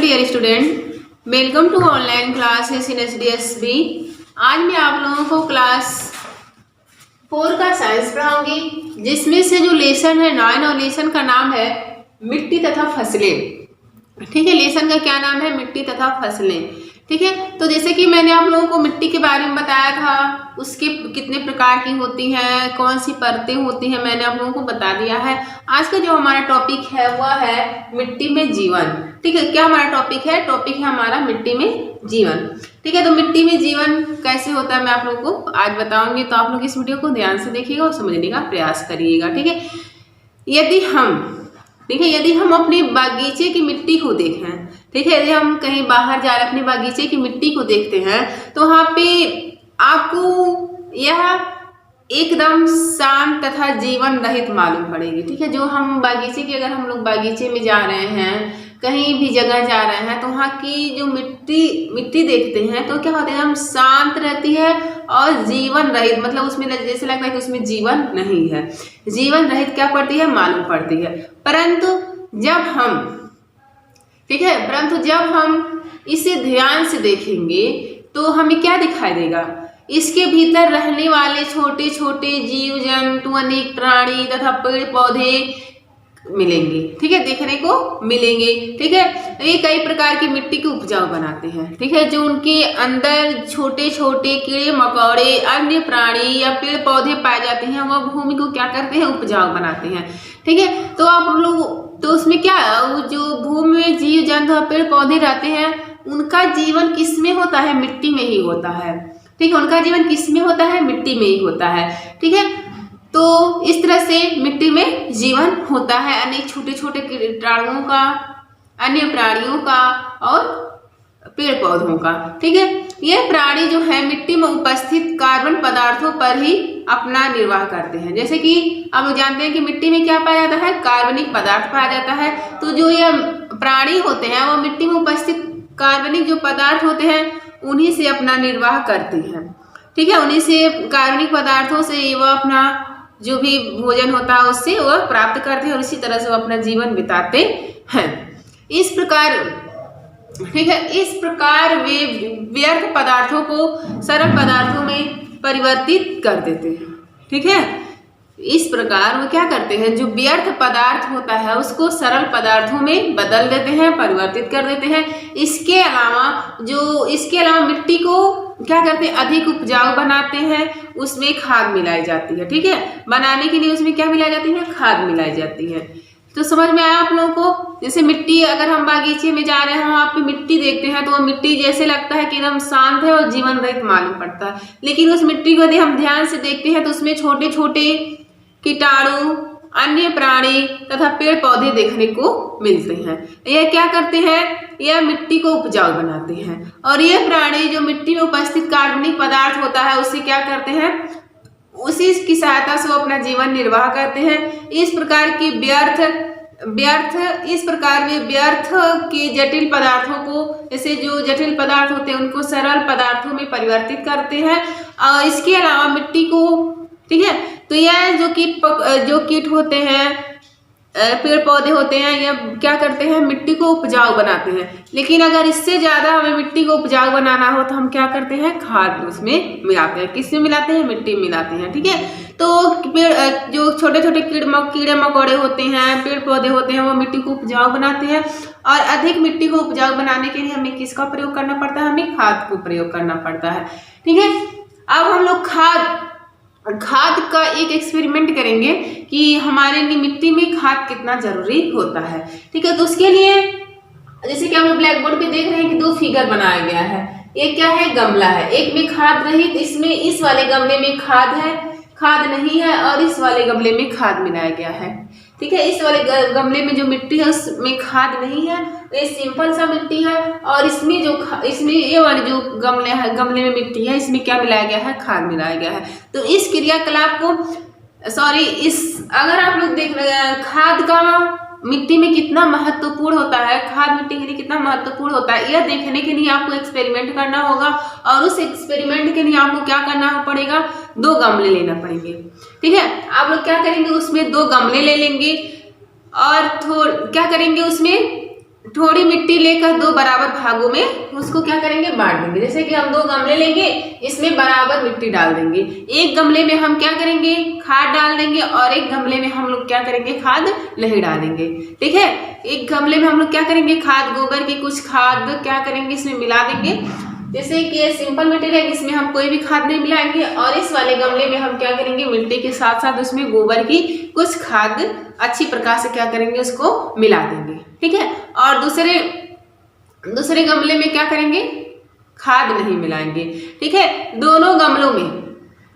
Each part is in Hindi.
Dear student, welcome to online classes in HDSB. आज मैं आप लोगों को क्लास 4 का साइंस पढ़ाऊंगी, जिसमें से जो लेसन है 9 और लेसन का नाम है मिट्टी तथा फसलें। ठीक है, लेसन का क्या नाम है? मिट्टी तथा फसलें। ठीक है, तो जैसे कि मैंने आप लोगों को मिट्टी के बारे में बताया था, उसके कितने प्रकार की होती हैं, कौन सी परतें होती हैं, मैंने आप लोगों को बता दिया है। आज का जो हमारा टॉपिक है वह है मिट्टी में जीवन। ठीक है, क्या हमारा टॉपिक है? टॉपिक है हमारा मिट्टी में जीवन। ठीक है, तो मिट्टी में जीवन कैसे होता है मैं आप लोगों को आज बताऊंगी, तो आप लोग इस वीडियो को ध्यान से देखिएगा और समझने का प्रयास करिएगा। ठीक है, यदि हम अपने बागीचे की मिट्टी को देखें, ठीक है, यदि हम कहीं बाहर जा रहे अपने बागीचे की मिट्टी को देखते हैं, तो वहाँ पे आपको यह एकदम शांत तथा जीवन रहित मालूम पड़ेगी। ठीक है, जो हम बागीचे की, अगर हम लोग बागीचे में जा रहे हैं, कहीं भी जगह जा रहे हैं, तो वहाँ की जो मिट्टी देखते हैं तो क्या होता है, हम शांत रहती है और जीवन रहित, मतलब उसमें जैसे लगता है कि उसमें जीवन नहीं है, जीवन रहित क्या पड़ती है, मालूम पड़ती है। परंतु जब हम इसे ध्यान से देखेंगे तो हमें क्या दिखाई देगा, इसके भीतर रहने वाले छोटे छोटे जीव जंतु, अनेक प्राणी तथा पेड़ पौधे मिलेंगे। ठीक है, देखने को मिलेंगे। ठीक है, ये कई प्रकार की मिट्टी को उपजाऊ बनाते हैं। ठीक है, जो उनके अंदर छोटे छोटे कीड़े मकोड़े, अन्य प्राणी या पेड़ पौधे पाए जाते हैं, वह भूमि को क्या करते हैं, उपजाऊ बनाते हैं। ठीक है, तो आप लोग तो उसमें क्या, जो भूमि में जीव जंतु और पेड़ पौधे रहते हैं, उनका जीवन किस में होता है? मिट्टी में ही होता है। ठीक है, उनका जीवन किस में होता है? मिट्टी में ही होता है। ठीक है, तो इस तरह से मिट्टी में जीवन होता है, अनेक छोटे छोटे कीटाणुओं का, अन्य प्राणियों का और पेड़ पौधों का। ठीक है, ये प्राणी जो है मिट्टी में उपस्थित कार्बन पदार्थों पर ही अपना निर्वाह करते हैं। जैसे कि आप लोग जानते हैं कि मिट्टी में क्या पाया जाता है, कार्बनिक पदार्थ पाया जाता है। तो जो ये प्राणी होते हैं वो मिट्टी में उपस्थित कार्बनिक जो पदार्थ होते हैं उन्हीं से अपना निर्वाह करते हैं। ठीक है, उन्हीं से, कार्बनिक पदार्थों से वह अपना जो भी भोजन होता है उससे वह प्राप्त करते हैं और इसी तरह से वो अपना जीवन बिताते हैं। इस प्रकार, ठीक है, इस प्रकार वे व्यर्थ पदार्थों को सरल पदार्थों में परिवर्तित कर देते हैं। ठीक है, इस प्रकार वो क्या करते हैं, जो व्यर्थ पदार्थ होता है उसको सरल पदार्थों में बदल देते हैं, परिवर्तित कर देते हैं। इसके अलावा मिट्टी को क्या करते हैं, अधिक उपजाऊ बनाते हैं, उसमें खाद मिलाई जाती है। ठीक है, बनाने के लिए उसमें क्या मिलाई जाती है, खाद मिलाई जाती है। तो समझ में आया आप लोगों को? जैसे मिट्टी, अगर हम बागीचे में जा रहे हैं, हम वहाँ पे मिट्टी देखते हैं तो वो मिट्टी जैसे लगता है कि एकदम शांत है और जीवन रहित मालूम पड़ता है, लेकिन उस मिट्टी को यदि हम ध्यान से देखते हैं तो उसमें छोटे छोटे कीटाणु, अन्य प्राणी तथा पेड़ पौधे देखने को मिलते हैं। यह क्या करते हैं, यह मिट्टी को उपजाऊ बनाते हैं। और ये प्राणी जो मिट्टी में उपस्थित कार्बनिक पदार्थ होता है उससे क्या करते हैं, उसी की सहायता से वो अपना जीवन निर्वाह करते हैं। इस प्रकार वे व्यर्थ के जटिल पदार्थों को, जैसे जो जटिल पदार्थ होते हैं उनको सरल पदार्थों में परिवर्तित करते हैं। और इसके अलावा मिट्टी को, ठीक है, तो यह जो कीट होते हैं, पेड़ पौधे होते हैं, ये क्या करते हैं, मिट्टी को उपजाऊ बनाते हैं। लेकिन अगर इससे ज्यादा हमें मिट्टी को उपजाऊ बनाना हो तो हम क्या करते हैं, खाद उसमें मिलाते हैं। किसमें मिलाते हैं? मिट्टी में मिलाते हैं। ठीक है, तो जो छोटे छोटे कीड़े मकोड़े होते हैं, पेड़ पौधे होते हैं, वो मिट्टी को उपजाऊ बनाते हैं। और अधिक मिट्टी को उपजाऊ बनाने के लिए हमें किसका प्रयोग करना पड़ता है? हमें खाद को प्रयोग करना पड़ता है। ठीक है, अब हम लोग खाद का एक एक्सपेरिमेंट करेंगे कि हमारे लिए मिट्टी में खाद कितना जरूरी होता है। ठीक है, तो उसके लिए जैसे कि हम ब्लैक बोर्ड पे देख रहे हैं कि 2 फिगर बनाया गया है। एक क्या है, गमला है, एक में खाद रहित, इसमें इस वाले गमले में खाद नहीं है और इस वाले गमले में खाद मिलाया गया है। ठीक है, इस वाले गमले में जो मिट्टी है उसमें खाद नहीं है, ये सिंपल सा मिट्टी है। और इसमें ये वाली जो गमले में मिट्टी है, इसमें क्या मिलाया गया है, खाद मिलाया गया है। तो इस क्रियाकलाप को, अगर आप लोग देख रहे हैं खाद का मिट्टी में कितना महत्वपूर्ण होता है, खाद मिट्टी के लिए कितना महत्वपूर्ण होता है, यह देखने के लिए आपको एक्सपेरिमेंट करना होगा। और उस एक्सपेरिमेंट के लिए आपको क्या करना पड़ेगा, 2 गमले लेना पड़ेंगे। ठीक है, आप लोग क्या करेंगे, उसमें 2 गमले ले लेंगे और क्या करेंगे, उसमें थोड़ी मिट्टी लेकर 2 बराबर भागों में उसको क्या करेंगे, बांट देंगे। जैसे कि हम 2 गमले लेंगे, इसमें बराबर मिट्टी डाल देंगे। एक गमले में हम क्या करेंगे, खाद डाल देंगे, और एक गमले में हम लोग क्या करेंगे, खाद नहीं डालेंगे। ठीक है, एक गमले में हम लोग क्या करेंगे, खाद, गोबर की कुछ खाद क्या करेंगे, इसमें मिला देंगे। जैसे कि सिंपल मिट्टी है, इसमें हम कोई भी खाद नहीं मिलाएंगे, और इस वाले गमले में हम क्या करेंगे, मिट्टी के साथ साथ उसमें गोबर की कुछ खाद अच्छी प्रकार से क्या करेंगे, उसको मिला देंगे। ठीक है, और दूसरे गमले में क्या करेंगे, खाद नहीं मिलाएंगे। ठीक है, दोनों गमलों में,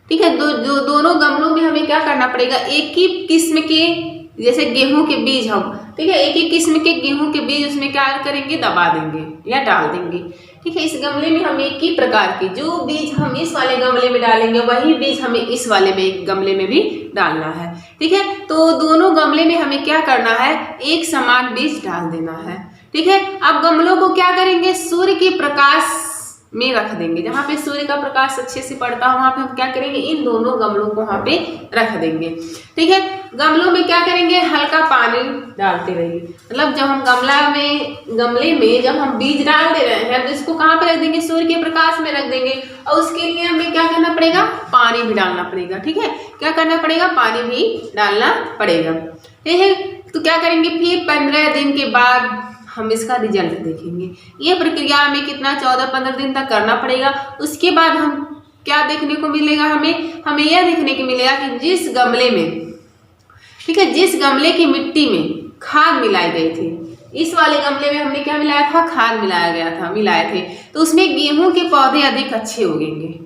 ठीक है, दोनों गमलों में हमें क्या करना पड़ेगा, एक ही किस्म के, जैसे गेहूं के बीज हम, ठीक है, एक ही किस्म के गेहूं के बीज उसमें क्या करेंगे, दबा देंगे या डाल देंगे। ठीक है, इस गमले में हम एक ही प्रकार के जो बीज हम इस वाले गमले में डालेंगे, वही बीज हमें इस वाले में गमले में भी डालना है। ठीक है, तो दोनों गमले में हमें क्या करना है, एक समान बीज डाल देना है। ठीक है, अब गमलों को क्या करेंगे, सूर्य के प्रकाश में रख देंगे। जहाँ पे सूर्य का प्रकाश अच्छे से पड़ता है, वहां पे हम क्या करेंगे, इन दोनों गमलों को वहां पे रख देंगे। ठीक है, गमलों में क्या करेंगे, हल्का पानी डालते रहिए। मतलब जब हम गमले में जब हम बीज डाल दे रहे हैं, तो इसको कहाँ पे रख देंगे, सूर्य के प्रकाश में रख देंगे, और उसके लिए हमें क्या करना पड़ेगा, पानी भी डालना पड़ेगा। ठीक है, क्या करना पड़ेगा, पानी भी डालना पड़ेगा। ठीक है, तो क्या करेंगे, फिर 15 दिन के बाद हम इसका रिजल्ट देखेंगे। ये प्रक्रिया हमें कितना 14-15 दिन तक करना पड़ेगा। उसके बाद हम क्या देखने को मिलेगा, हमें यह देखने को मिलेगा कि जिस गमले में, ठीक है, जिस गमले की मिट्टी में खाद मिलाई गई थी, इस वाले गमले में हमने क्या मिलाया था, खाद मिलाए थे, तो उसमें गेहूं के पौधे अधिक अच्छे उगेंगे।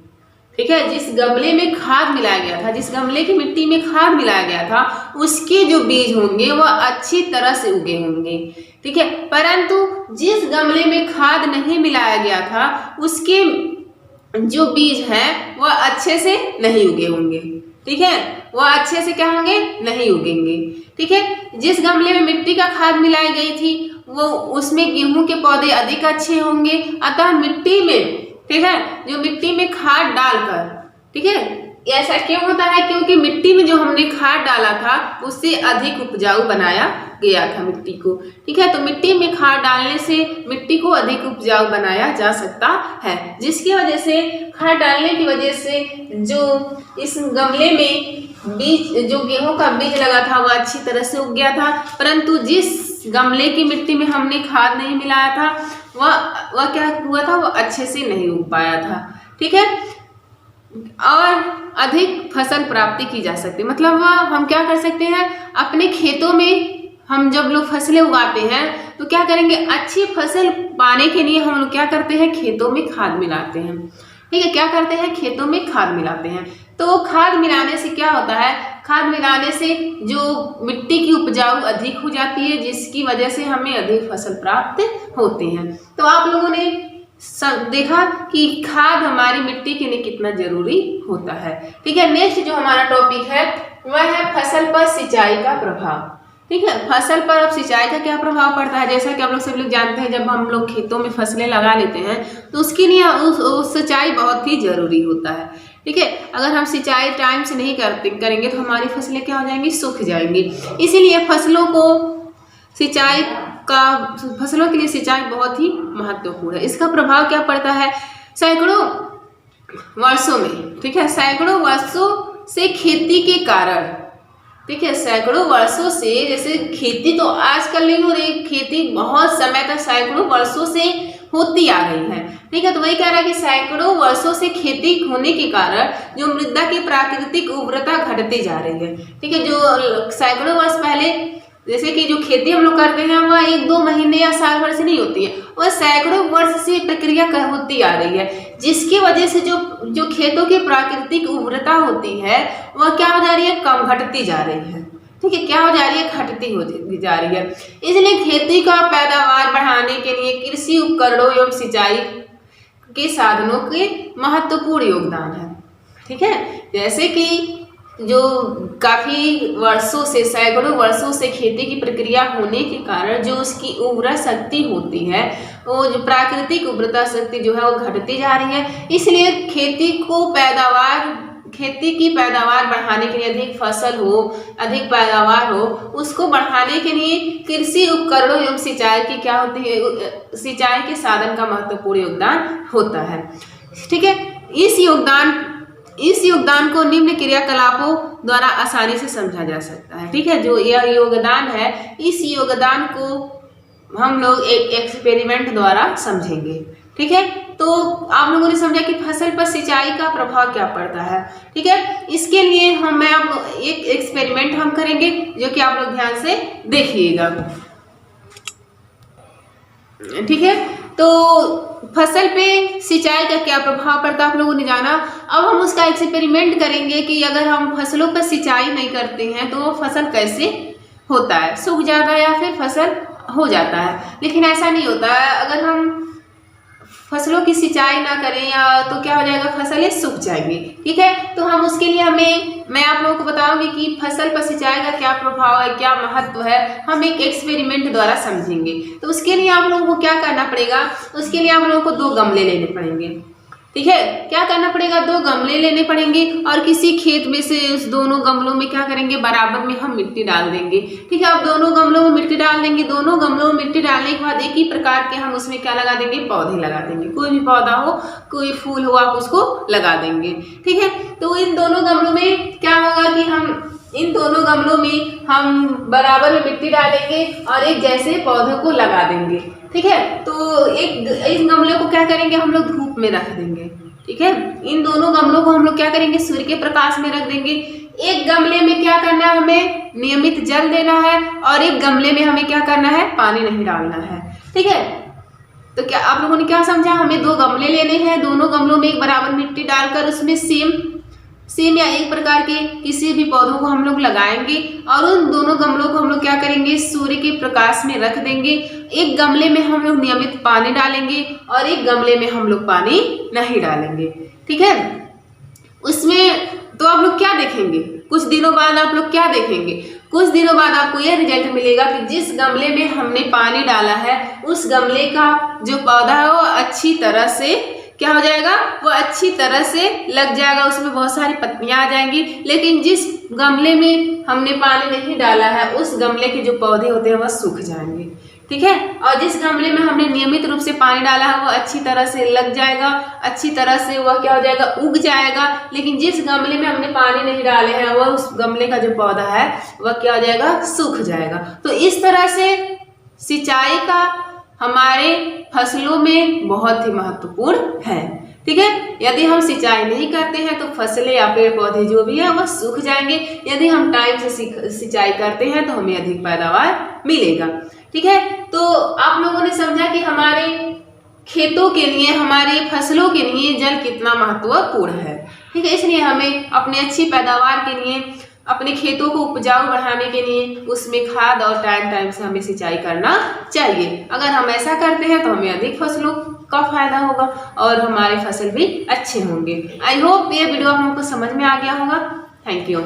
ठीक है, जिस गमले में खाद मिलाया गया था, जिस गमले की मिट्टी में खाद मिलाया गया था, उसके जो बीज होंगे वह अच्छी तरह से उगे होंगे। ठीक है, परंतु जिस गमले में खाद नहीं मिलाया गया था, उसके जो बीज हैं वह अच्छे से नहीं उगे होंगे। ठीक है, वह अच्छे से क्या होंगे, नहीं उगेंगे। ठीक है, जिस गमले में मिट्टी का खाद मिलाई गई थी, वो उसमें गेहूं के पौधे अधिक अच्छे होंगे। अतः मिट्टी में, ठीक है, जो मिट्टी में खाद डालकर, ठीक है, ऐसा क्यों होता है, क्योंकि मिट्टी में जो हमने खाद डाला था उससे अधिक उपजाऊ बनाया गया था मिट्टी को। ठीक है, तो मिट्टी में खाद डालने से मिट्टी को अधिक उपजाऊ बनाया जा सकता है, जिसकी वजह से खाद डालने की वजह से जो इस गमले में बीज, जो गेहूं का बीज लगा था, वह अच्छी तरह से उग गया था। परंतु जिस गमले की मिट्टी में हमने खाद नहीं मिलाया था, वह क्या हुआ था, वह अच्छे से नहीं उग पाया था। ठीक है, और अधिक फसल प्राप्ति की जा सकती है। मतलब हम क्या कर सकते हैं, अपने खेतों में हम जब लोग फसलें उगाते हैं, तो क्या करेंगे, अच्छी फसल पाने के लिए हम लोग क्या करते हैं, खेतों में खाद मिलाते हैं। ठीक है, क्या करते हैं, खेतों में खाद मिलाते हैं। तो खाद मिलाने से क्या होता है, खाद मिलाने से जो मिट्टी की उपजाऊ अधिक हो जाती है, जिसकी वजह से हमें अधिक फसल प्राप्त होती है। तो आप लोगों ने देखा कि खाद हमारी मिट्टी के लिए कितना जरूरी होता है। ठीक है, नेक्स्ट जो हमारा टॉपिक है वह है फसल पर सिंचाई का प्रभाव। ठीक है, फसल पर अब सिंचाई का क्या प्रभाव पड़ता है। जैसा कि आप लोग सब लोग जानते हैं, जब हम लोग खेतों में फसलें लगा लेते हैं, तो उसके लिए उस सिंचाई बहुत ही जरूरी होता है। ठीक है, अगर हम सिंचाई टाइम से नहीं करेंगे तो हमारी फसलें क्या हो जाएंगी, सूख जाएंगी। इसीलिए फसलों के लिए सिंचाई बहुत ही महत्वपूर्ण है। इसका प्रभाव क्या पड़ता है, सैकड़ों वर्षों में, ठीक है, सैकड़ों वर्षों से खेती के कारण, ठीक है, सैकड़ों वर्षों से, जैसे खेती तो आजकल नहीं हो रही, खेती बहुत समय तक सैकड़ों वर्षों से होती आ रही है। ठीक है, तो वही कह रहा है कि सैकड़ों वर्षों से खेती होने के कारण जो मृदा की प्राकृतिक उर्वरता घटती जा रही है। ठीक है, जो सैकड़ों वर्ष पहले, जैसे कि जो खेती हम लोग करते हैं, वह 1-2 महीने या साल भर से नहीं होती है, वह सैकड़ों वर्ष से प्रक्रिया होती आ रही है, जिसकी वजह से जो खेतों की प्राकृतिक उर्वरता होती है वह क्या हो जा रही है, कम घटती जा रही है। ठीक है, क्या हो जा रही है, घटती हो जा रही है। इसलिए खेती का पैदावार बढ़ाने के लिए कृषि उपकरणों एवं सिंचाई के साधनों के महत्वपूर्ण योगदान है। ठीक है, जैसे कि जो काफी वर्षों से, सैकड़ों वर्षों से खेती की प्रक्रिया होने के कारण जो उसकी उर्वरा शक्ति होती है, वो जो प्राकृतिक उर्वरता शक्ति जो है वो घटती जा रही है। इसलिए खेती को पैदावार खेती की पैदावार बढ़ाने के लिए, अधिक फसल हो, अधिक पैदावार हो, उसको बढ़ाने के लिए कृषि उपकरणों एवं सिंचाई की क्या होती है, सिंचाई के साधन का महत्वपूर्ण योगदान होता है। ठीक है, इस योगदान को निम्न क्रियाकलापों द्वारा आसानी से समझा जा सकता है। ठीक है, जो यह योगदान है, इस योगदान को हम लोग एक एक्सपेरिमेंट द्वारा समझेंगे। ठीक है, तो आप लोगों ने समझा कि फसल पर सिंचाई का प्रभाव क्या पड़ता है। ठीक है, इसके लिए मैं आप लोग एक एक्सपेरिमेंट हम करेंगे, जो कि आप लोग ध्यान से देखिएगा। ठीक है, तो फसल पे सिंचाई का क्या प्रभाव पड़ता है आप लोगों ने जाना। अब हम उसका एक्सपेरिमेंट करेंगे कि अगर हम फसलों पर सिंचाई नहीं करते हैं तो फसल कैसे होता है, सूख जाता है या फिर फसल हो जाता है। लेकिन ऐसा नहीं होता है, अगर हम फसलों की सिंचाई ना करें या तो क्या हो जाएगा, फसलें सूख जाएंगी। ठीक है, तो हम उसके लिए मैं आप लोगों को बताऊंगी कि फसल पर सिंचाई का क्या प्रभाव है, क्या महत्व है, हम एक एक्सपेरिमेंट द्वारा समझेंगे। तो उसके लिए आप लोगों को क्या करना पड़ेगा, उसके लिए आप लोगों को 2 गमले लेने पड़ेंगे। ठीक है, क्या करना पड़ेगा, 2 गमले लेने पड़ेंगे और किसी खेत में से उस दोनों गमलों में क्या करेंगे, बराबर में हम मिट्टी डाल देंगे। ठीक है, अब दोनों गमलों में मिट्टी डाल देंगे। दोनों गमलों में मिट्टी डालने के बाद एक ही प्रकार के हम उसमें क्या लगा देंगे, पौधे लगा देंगे। कोई भी पौधा हो, कोई फूल हो, आप उसको लगा देंगे। ठीक है, तो इन दोनों गमलों में क्या होगा कि इन दोनों गमलों में हम बराबर में मिट्टी डालेंगे और एक जैसे पौधों को लगा देंगे। ठीक है, तो इस गमले को क्या करेंगे, हम लोग धूप में रख देंगे। ठीक है, इन दोनों गमलों को हम लोग क्या करेंगे, सूर्य के प्रकाश में रख देंगे। एक गमले में क्या करना है, हमें नियमित जल देना है और एक गमले में हमें क्या करना है, पानी नहीं डालना है। ठीक है, तो क्या आप लोगों ने क्या समझा, हमें 2 गमले लेने हैं, दोनों गमलों में एक बराबर मिट्टी डालकर उसमें सेम या एक प्रकार के किसी भी पौधों को हम लोग लगाएंगे और उन दोनों गमलों को हम लोग क्या करेंगे, सूर्य के प्रकाश में रख देंगे। एक गमले में हम लोग नियमित पानी डालेंगे और एक गमले में हम लोग पानी नहीं डालेंगे। ठीक है, उसमें तो आप लोग क्या देखेंगे, कुछ दिनों बाद आप लोग क्या देखेंगे, कुछ दिनों बाद आपको यह रिजल्ट मिलेगा कि जिस गमले में हमने पानी डाला है उस गमले का जो पौधा है वो अच्छी तरह से क्या हो जाएगा, वो अच्छी तरह से लग जाएगा, उसमें बहुत सारी पत्तियां आ जाएंगी। लेकिन जिस गमले में हमने पानी नहीं डाला है उस गमले के जो पौधे होते हैं वह सूख जाएंगे। ठीक है, और जिस गमले में हमने नियमित रूप से पानी डाला है वो अच्छी तरह से लग जाएगा, अच्छी तरह से वह क्या हो जाएगा, उग जाएगा। लेकिन जिस गमले में हमने पानी नहीं डाले हैं वह उस गमले का जो पौधा है वह क्या हो जाएगा, सूख जाएगा। तो इस तरह से सिंचाई का हमारे फसलों में बहुत ही महत्वपूर्ण है। ठीक है, यदि हम सिंचाई नहीं करते हैं तो फसलें या पेड़ पौधे जो भी है वह सूख जाएंगे। यदि हम टाइम से सिंचाई करते हैं तो हमें अधिक पैदावार मिलेगा। ठीक है, तो आप लोगों ने समझा कि हमारे खेतों के लिए, हमारे फसलों के लिए जल कितना महत्वपूर्ण है। ठीक है, इसलिए हमें अपनी अच्छी पैदावार के लिए, अपने खेतों को उपजाऊ बढ़ाने के लिए उसमें खाद और टाइम से हमें सिंचाई करना चाहिए। अगर हम ऐसा करते हैं तो हमें अधिक फसलों का फायदा होगा और हमारे फसल भी अच्छे होंगे। आई होप ये वीडियो आप लोगों को समझ में आ गया होगा। Thank you.